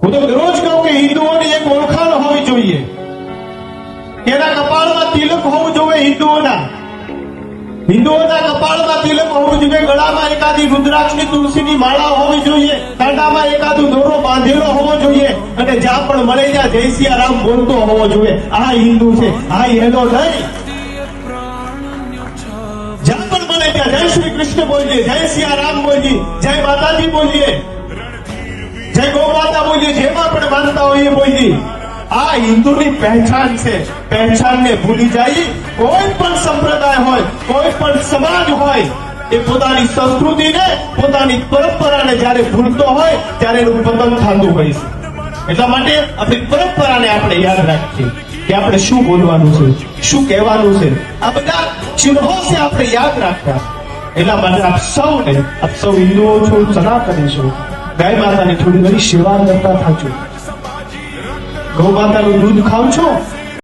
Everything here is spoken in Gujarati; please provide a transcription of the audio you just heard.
હું તો દરરોજ કહું કે હિન્દુઓની એક ઓળખાણ હોવી જોઈએ, એના કપાળમાં તિલક હોવું જોઈએ. હિન્દુઓના કપાળમાં તિલક હોવું જોઈએ, ગળામાં એકાદી રુદ્રાક્ષની તુલસીની માળા હોવી જોઈએ, કાંડામાં એકાદું દોરો બાંધેલો હોવો જોઈએ, અને જ્યાં પણ મળે ત્યાં જય સિયા રામ બોલતો હોવો જોઈએ. આ હિન્દુ છે, આ એનો નહીં. જ્યાં પણ મળે ત્યાં જય શ્રી કૃષ્ણ બોલીએ, જય સિયા રામ બોલીએ, જય માતાજી બોલીએ, જય ગૌ માતા બોલીએ, જેમાં પણ માનતા હોય એ બોલીએ. આ હિન્દુની પહેચાન છે. પહેચાનને ભૂલી જાય કોઈ પણ સંપ્રદાય હોય, કોઈ પણ સમાજ હોય, એ પોતાની સંસ્કૃતિને, પોતાની પરંપરાને જ્યારે ભૂલતો હોય ત્યારે એનું પતન થતું હોય છે. એટલા માટે આપણી પરંપરાને આપણે યાદ રાખીએ કે આપણે શું બોલવાનું છે, શું કહેવાનું છે. આ બધા ચિહ્નો છે આપણે યાદ રાખવા. એટલા માટે આપ સૌ હિન્દુઓ છો, સનાતની છો, ગાય માતાની થોડી ઘણી સેવા કરતા થાજો. ગૌ માતાનું દૂધ ખાવ છો,